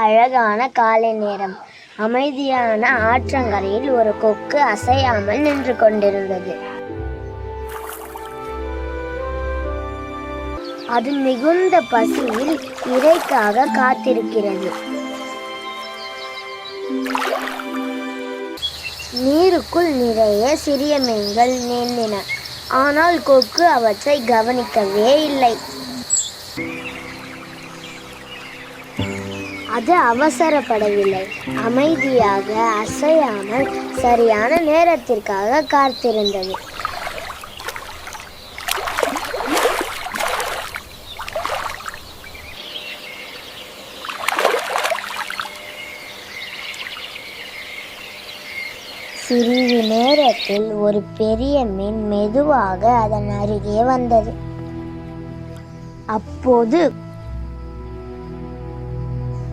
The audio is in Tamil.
அழகான காலை நேரம். அமைதியான ஆற்றங்கரையில் ஒரு கொக்கு அசையாமல் நின்று கொண்டிருந்தது. அது மிகுந்த பசியில் இரைக்காக காத்திருக்கிறது. நீருக்குள் நிறைய சிறிய மீன்கள் நீந்தின. ஆனால் கொக்கு அவற்றை கவனிக்கவே இல்லை. அது அவசரப்படவில்லை. அமைதியாக அசையாமல் சரியான நேரத்திற்காக காத்திருந்தது. சிறிது நேரத்தில் ஒரு பெரிய மீன் மெதுவாக அதன் அருகே வந்தது. அப்போது